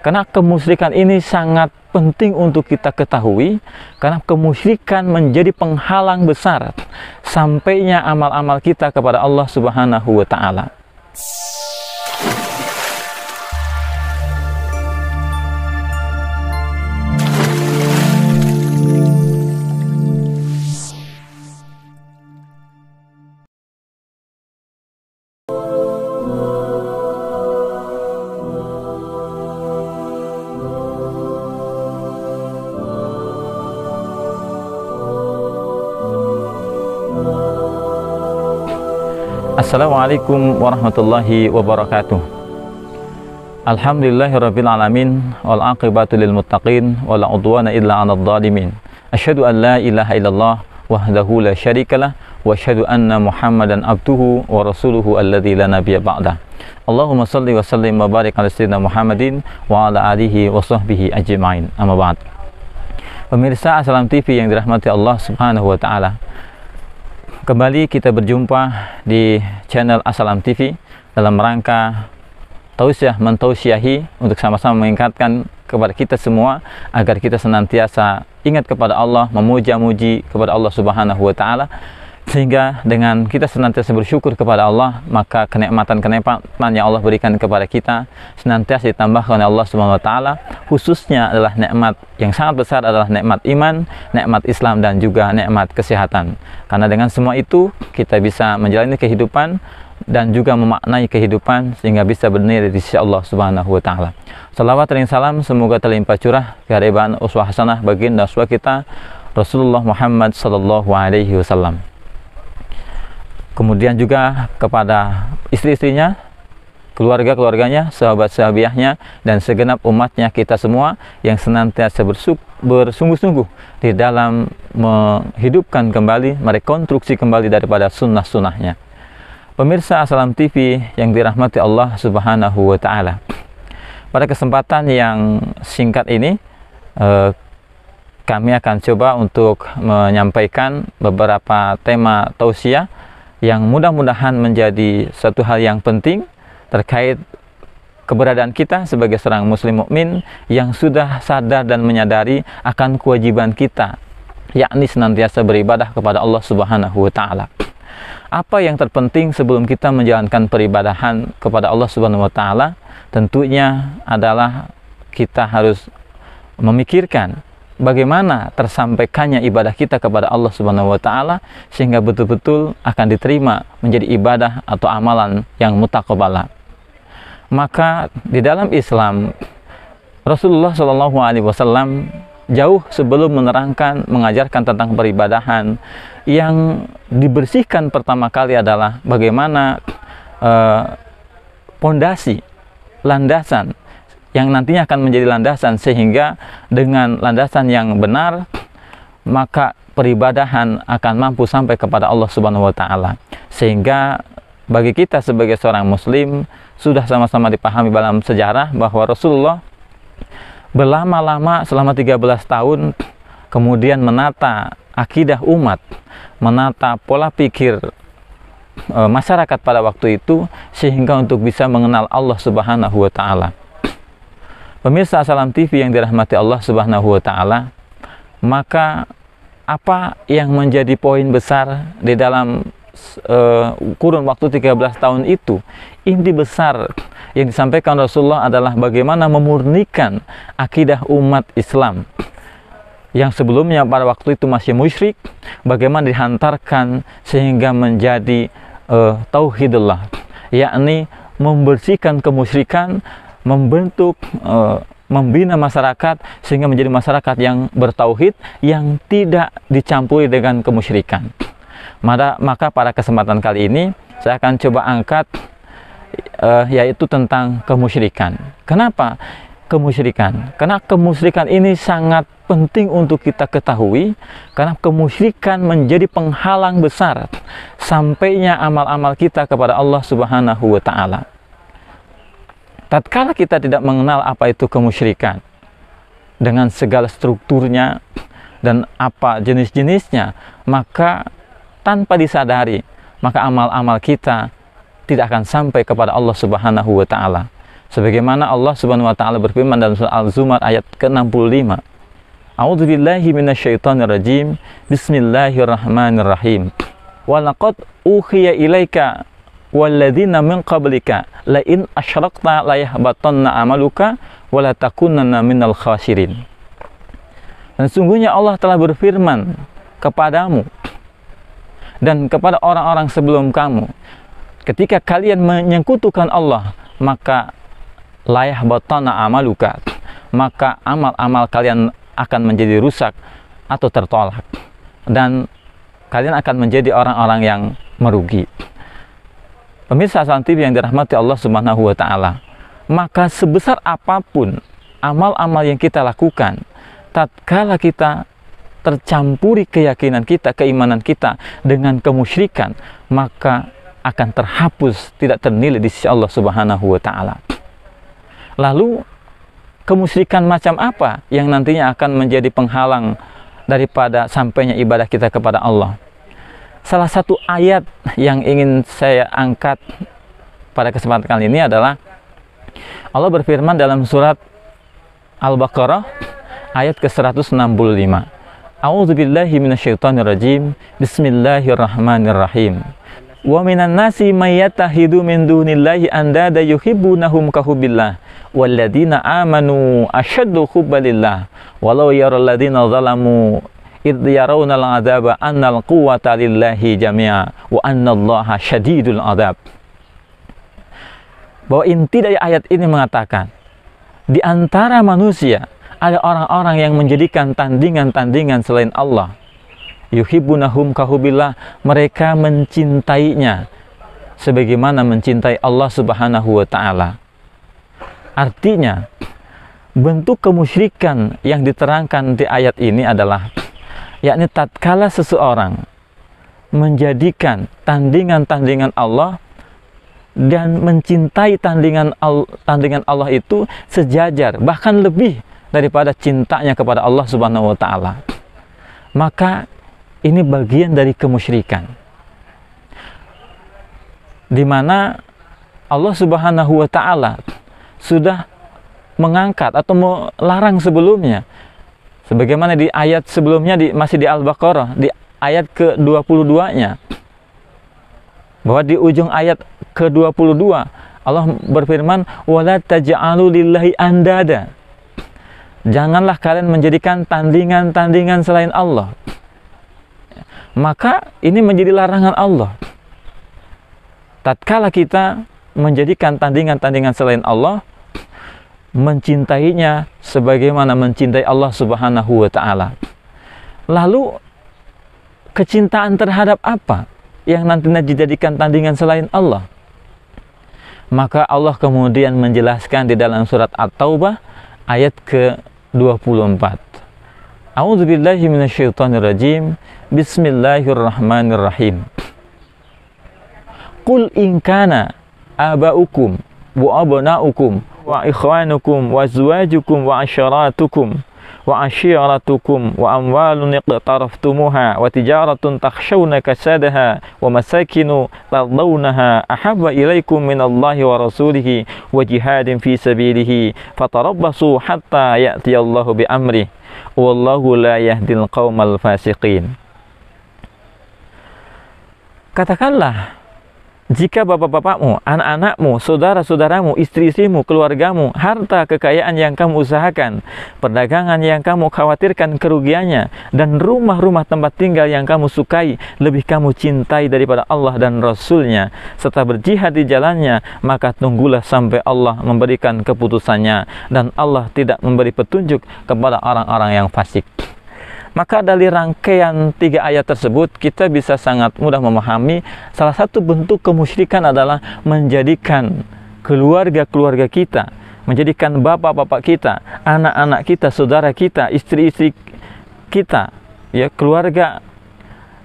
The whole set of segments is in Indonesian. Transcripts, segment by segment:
Karena kemusyrikan ini sangat penting untuk kita ketahui, karena kemusyrikan menjadi penghalang besar sampainya amal-amal kita kepada Allah Subhanahu wa Ta'ala. Assalamualaikum warahmatullahi wabarakatuh. Alhamdulillahirabbil alamin wal aqibatu lil muttaqin wala udwana illa 'alal zalimin. Asyhadu an la ilaha illallah wahdahu la syarikalah wa asyhadu anna Muhammadan abduhu wa rasuluhu alladzi la nabiyya ba'dah. Allahumma shalli wa sallim wa barik ala sayyidina Muhammadin wa ala alihi wa sahbihi ajmain. Amma ba'd. Pemirsa Assalam TV yang dirahmati Allah Subhanahu wa taala. Kembali kita berjumpa di channel Assalam TV dalam rangka tausiah mentausiahi untuk sama-sama mengingatkan kepada kita semua agar kita senantiasa ingat kepada Allah, memuja-muji kepada Allah Subhanahu wa taala, sehingga dengan kita senantiasa bersyukur kepada Allah, maka kenikmatan-kenikmatan yang Allah berikan kepada kita senantiasa ditambahkan oleh Allah Subhanahu wa taala. Khususnya adalah nikmat yang sangat besar adalah nikmat iman, nikmat Islam, dan juga nikmat kesehatan. Karena dengan semua itu kita bisa menjalani kehidupan dan juga memaknai kehidupan sehingga bisa bernilai di sisi Allah Subhanahu wa taala. Salawat dan salam semoga terlimpah curah kehadiran uswah hasanah baginda rasul kita Rasulullah Muhammad sallallahu alaihi wasallam. Kemudian juga kepada istri-istrinya, keluarga-keluarganya, sahabat-sahabiahnya, dan segenap umatnya kita semua yang senantiasa bersungguh-sungguh di dalam menghidupkan kembali, merekonstruksi kembali daripada sunnah-sunnahnya. Pemirsa Assalam TV yang dirahmati Allah Subhanahu wa taala. Pada kesempatan yang singkat ini kami akan coba untuk menyampaikan beberapa tema tausiah yang mudah-mudahan menjadi satu hal yang penting terkait keberadaan kita sebagai seorang muslim mukmin yang sudah sadar dan menyadari akan kewajiban kita, yakni senantiasa beribadah kepada Allah Subhanahu wa taala. Apa yang terpenting sebelum kita menjalankan peribadahan kepada Allah Subhanahu wa taala? Tentunya adalah kita harus memikirkan bagaimana tersampaikannya ibadah kita kepada Allah Subhanahu wa taala sehingga betul-betul akan diterima menjadi ibadah atau amalan yang mutaqabbalah. Maka di dalam Islam Rasulullah Shallallahu alaihi wasallam jauh sebelum menerangkan, mengajarkan tentang peribadahan, yang dibersihkan pertama kali adalah bagaimana pondasi, landasan yang nantinya akan menjadi landasan, sehingga dengan landasan yang benar maka peribadahan akan mampu sampai kepada Allah Subhanahu wa taala. Sehingga bagi kita sebagai seorang muslim sudah sama-sama dipahami dalam sejarah bahwa Rasulullah berlama-lama selama 13 tahun kemudian menata akidah umat, menata pola pikir masyarakat pada waktu itu sehingga untuk bisa mengenal Allah Subhanahu wa taala. Pemirsa Assalam TV yang dirahmati Allah Subhanahu wa taala, maka apa yang menjadi poin besar di dalam kurun waktu 13 tahun itu? Inti besar yang disampaikan Rasulullah adalah bagaimana memurnikan akidah umat Islam yang sebelumnya pada waktu itu masih musyrik, bagaimana dihantarkan sehingga menjadi tauhidullah, yakni membersihkan kemusyrikan, membentuk, membina masyarakat sehingga menjadi masyarakat yang bertauhid, yang tidak dicampuri dengan kemusyrikan. Maka pada kesempatan kali ini saya akan coba angkat yaitu tentang kemusyrikan. Kenapa kemusyrikan? Karena kemusyrikan ini sangat penting untuk kita ketahui, karena kemusyrikan menjadi penghalang besar sampainya amal-amal kita kepada Allah Subhanahu wa taala. Tatkala kita tidak mengenal apa itu kemusyrikan dengan segala strukturnya dan apa jenis-jenisnya, maka tanpa disadari, maka amal-amal kita tidak akan sampai kepada Allah Subhanahu wa taala. Sebagaimana Allah Subhanahu wa taala berfirman dalam surah Al-Zumar ayat ke-65. A'udzubillahi minasyaitonirrajim. Bismillahirrahmanirrahim. Wa laqad uhiya ilaika walladzina min qablika la in asyrakta la yahbatanna amaluka wa la takunanna minal khasirin. Dan sungguhnya Allah telah berfirman kepadamu dan kepada orang-orang sebelum kamu, ketika kalian menyekutukan Allah, maka layah batana amaluka, maka amal-amal kalian akan menjadi rusak atau tertolak, dan kalian akan menjadi orang-orang yang merugi. Pemirsa Aslan TV yang dirahmati Allah Subhanahu wa taala, maka sebesar apapun amal-amal yang kita lakukan, tatkala kita tercampuri keyakinan kita, keimanan kita dengan kemusyrikan, maka akan terhapus, tidak ternilai di sisi Allah Subhanahu wa taala. Lalu kemusyrikan macam apa yang nantinya akan menjadi penghalang daripada sampainya ibadah kita kepada Allah? Salah satu ayat yang ingin saya angkat pada kesempatan kali ini adalah Allah berfirman dalam surat Al-Baqarah ayat ke-165. A'udzubillahi minasyaitonirrajim. Bismillahirrahmanirrahim. Wa minan nasi may yattakhidhu min dunillahi andada yuhibbunahum ka hubbillah walladzina amanu asyaddu hubbalillah walau yaral ladzina zalamu idh yarawna al-'adzaba annal quwwata lillahi jami'a wa annallaha syadidul 'adzab. Bahwa inti dari ayat ini mengatakan, di antara manusia ada orang-orang yang menjadikan tandingan-tandingan selain Allah. Yuhibbunahum kahubillah, mereka mencintainya sebagaimana mencintai Allah Subhanahu wa taala. Artinya, bentuk kemusyrikan yang diterangkan di ayat ini adalah yakni tatkala seseorang menjadikan tandingan-tandingan Allah dan mencintai tandingan Allah itu sejajar, bahkan lebih daripada cintanya kepada Allah Subhanahu wa taala. Maka ini bagian dari kemusyrikan, di mana Allah Subhanahu wa taala sudah mengangkat atau melarang sebelumnya, sebagaimana di ayat sebelumnya masih di Al-Baqarah di ayat ke-22-nya, bahwa di ujung ayat ke-22 Allah berfirman, wala taj'alu lillahi andada, janganlah kalian menjadikan tandingan-tandingan selain Allah. Maka ini menjadi larangan Allah. Tatkala kita menjadikan tandingan-tandingan selain Allah, mencintainya sebagaimana mencintai Allah Subhanahu wa taala. Lalu kecintaan terhadap apa yang nantinya dijadikan tandingan selain Allah? Maka Allah kemudian menjelaskan di dalam surat At-Taubah ayat ke-24. A'udzubillahi minasyaitonirrajim. Bismillahirrahmanirrahim. Qul in kana aba'ukum wa abna'ukum wa ikhwanukum wa azwajukum wa asharatukum wa ashiratukum wa amwalun iqtaraftumuha wa tijaratun takhshawna kasadaha wa masakinu tardawnaha ahabba ilaikum minallahi wa rasulihi wa jihadin fi sabilihi fatarabbasu hatta ya'tiyallahu bi amrih wallahu la yahdil qaumal fasiqin. Katakanlah, jika bapak-bapakmu, anak-anakmu, saudara-saudaramu, istri-istrimu, keluargamu, harta kekayaan yang kamu usahakan, perdagangan yang kamu khawatirkan kerugiannya, dan rumah-rumah tempat tinggal yang kamu sukai, lebih kamu cintai daripada Allah dan Rasul-Nya, serta berjihad di jalannya, maka tunggulah sampai Allah memberikan keputusannya, dan Allah tidak memberi petunjuk kepada orang-orang yang fasik. Maka dari rangkaian 3 ayat tersebut kita bisa sangat mudah memahami salah satu bentuk kemusyrikan adalah menjadikan keluarga-keluarga kita, menjadikan bapak-bapak kita, anak-anak kita, saudara kita, istri-istri kita, ya, keluarga,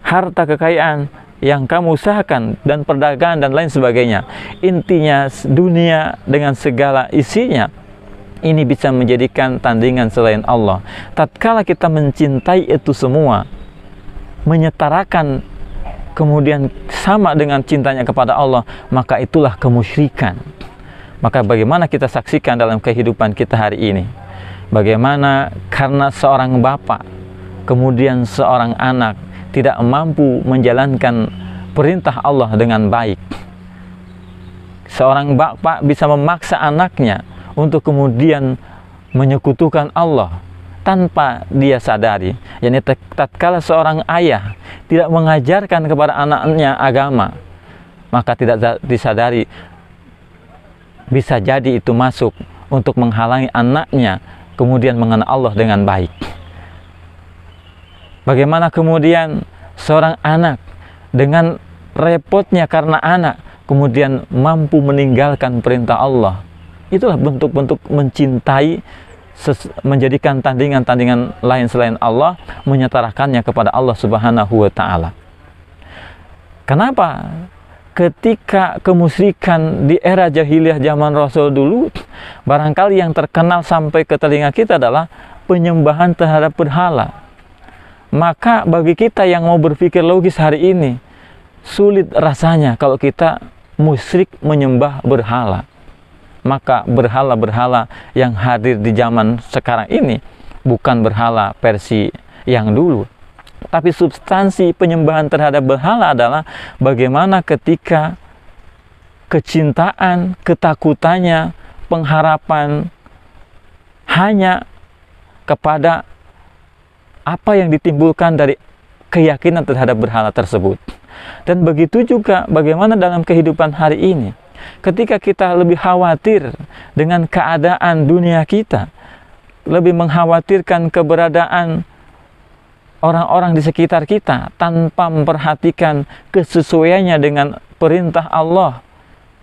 harta kekayaan yang kamu usahakan dan perdagangan dan lain sebagainya. Intinya dunia dengan segala isinya ini bisa menjadikan tandingan selain Allah. Tatkala kita mencintai itu semua, menyetarakan, kemudian sama dengan cintanya kepada Allah, maka itulah kemusyrikan. Maka bagaimana kita saksikan dalam kehidupan kita hari ini, bagaimana karena seorang bapak, kemudian seorang anak tidak mampu menjalankan perintah Allah dengan baik. Seorang bapak bisa memaksa anaknya untuk kemudian menyekutukan Allah tanpa dia sadari. Yani tatkala seorang ayah tidak mengajarkan kepada anaknya agama, maka tidak disadari bisa jadi itu masuk untuk menghalangi anaknya kemudian mengenal Allah dengan baik. Bagaimana kemudian seorang anak dengan repotnya karena anak kemudian mampu meninggalkan perintah Allah. Itulah bentuk-bentuk mencintai, menjadikan tandingan-tandingan lain selain Allah, menyetarakannya kepada Allah Subhanahu wa Ta'ala. Kenapa? Ketika kemusyrikan di era jahiliyah zaman Rasul dulu, barangkali yang terkenal sampai ke telinga kita adalah penyembahan terhadap berhala. Maka bagi kita yang mau berpikir logis hari ini, sulit rasanya kalau kita musyrik menyembah berhala. Maka berhala-berhala yang hadir di zaman sekarang ini bukan berhala versi yang dulu, tapi substansi penyembahan terhadap berhala adalah bagaimana ketika kecintaan, ketakutannya, pengharapan hanya kepada apa yang ditimbulkan dari keyakinan terhadap berhala tersebut. Dan begitu juga bagaimana dalam kehidupan hari ini, ketika kita lebih khawatir dengan keadaan dunia kita, lebih mengkhawatirkan keberadaan orang-orang di sekitar kita tanpa memperhatikan kesesuaiannya dengan perintah Allah,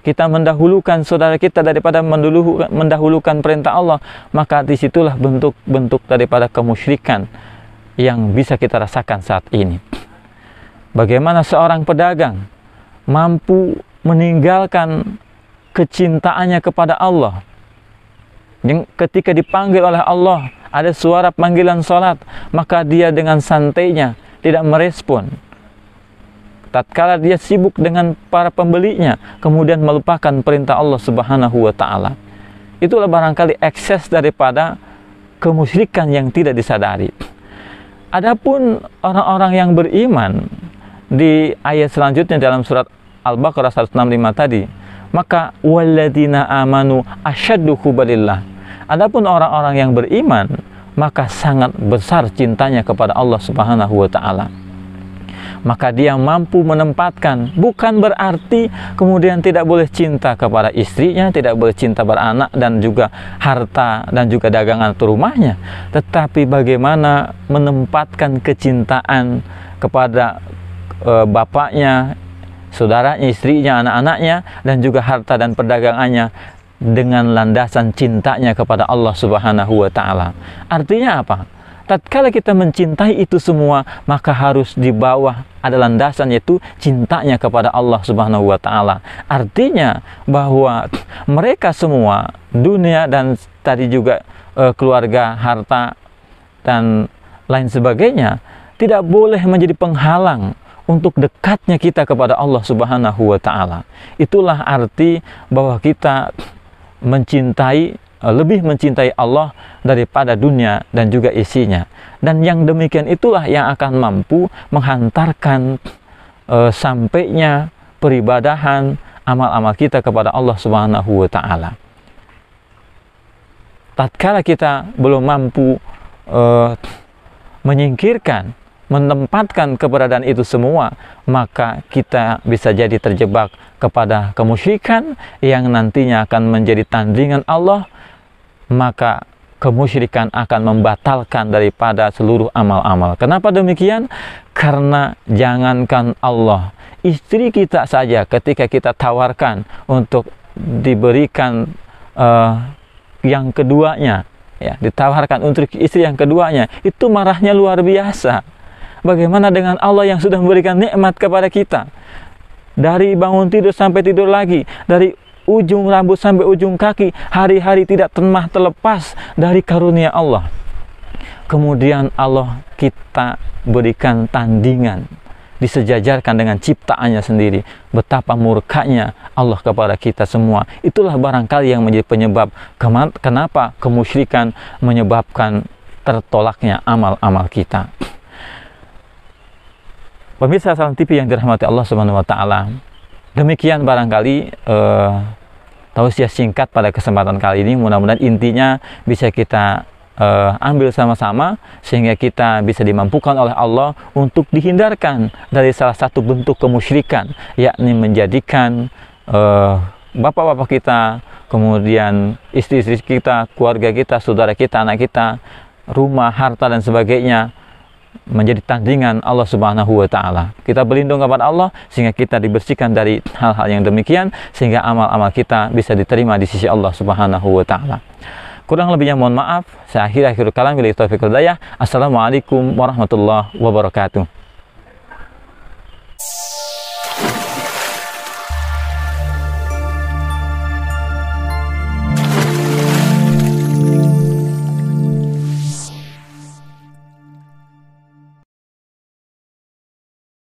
kita mendahulukan saudara kita daripada mendahulukan perintah Allah, maka disitulah bentuk-bentuk daripada kemusyrikan yang bisa kita rasakan saat ini. Bagaimana seorang pedagang mampu meninggalkan kecintaannya kepada Allah, yang ketika dipanggil oleh Allah ada suara panggilan sholat, maka dia dengan santainya tidak merespon. Tatkala dia sibuk dengan para pembelinya, kemudian melupakan perintah Allah Subhanahu wa Ta'ala. Itulah barangkali ekses daripada kemusyrikan yang tidak disadari. Adapun orang-orang yang beriman di ayat selanjutnya dalam surat Al-Baqarah 165 tadi, maka walladzina amanu asyaddu hubbalillah. Adapun orang-orang yang beriman, maka sangat besar cintanya kepada Allah Subhanahu wa Ta'ala. Maka dia mampu menempatkan, bukan berarti kemudian tidak boleh cinta kepada istrinya, tidak boleh cinta beranak dan juga harta dan juga dagangan rumahnya, tetapi bagaimana menempatkan kecintaan kepada bapaknya, saudaranya, istrinya, anak-anaknya, dan juga harta dan perdagangannya dengan landasan cintanya kepada Allah Subhanahu wa Ta'ala. Artinya apa? Tatkala kita mencintai itu semua, maka harus di bawah ada landasan, yaitu cintanya kepada Allah Subhanahu wa Ta'ala. Artinya bahwa mereka semua, dunia dan tadi juga keluarga, harta dan lain sebagainya, tidak boleh menjadi penghalang untuk dekatnya kita kepada Allah Subhanahu wa Ta'ala. Itulah arti bahwa kita lebih mencintai Allah daripada dunia dan juga isinya. Dan yang demikian itulah yang akan mampu menghantarkan sampainya peribadahan, amal-amal kita kepada Allah Subhanahu wa Ta'ala. Tatkala kita belum mampu menyingkirkan, menempatkan keberadaan itu semua, maka kita bisa jadi terjebak kepada kemusyrikan yang nantinya akan menjadi tandingan Allah. Maka kemusyrikan akan membatalkan daripada seluruh amal-amal. Kenapa demikian? Karena jangankan Allah, istri kita saja ketika kita tawarkan untuk diberikan yang keduanya, ya, ditawarkan untuk istri yang keduanya, itu marahnya luar biasa. Bagaimana dengan Allah yang sudah memberikan nikmat kepada kita? Dari bangun tidur sampai tidur lagi, dari ujung rambut sampai ujung kaki, hari-hari tidak pernah terlepas dari karunia Allah. Kemudian Allah kita berikan tandingan disejajarkan dengan ciptaannya sendiri. Betapa murkanya Allah kepada kita semua. Itulah barangkali yang menjadi penyebab kenapa kemusyrikan menyebabkan tertolaknya amal-amal kita. Pemirsa Salam TV yang dirahmati Allah Subhanahu wa taala. Demikian barangkali tausiah singkat pada kesempatan kali ini. Mudah-mudahan intinya bisa kita ambil sama-sama sehingga kita bisa dimampukan oleh Allah untuk dihindarkan dari salah satu bentuk kemusyrikan, yakni menjadikan bapak-bapak kita, kemudian istri-istri kita, keluarga kita, saudara kita, anak kita, rumah, harta dan sebagainya menjadi tandingan Allah Subhanahu wa taala. Kita berlindung kepada Allah sehingga kita dibersihkan dari hal-hal yang demikian, sehingga amal-amal kita bisa diterima di sisi Allah Subhanahu wa taala. Kurang lebihnya mohon maaf. Saya akhir kalam, billahi taufiq wal hidayah. Assalamualaikum warahmatullahi wabarakatuh.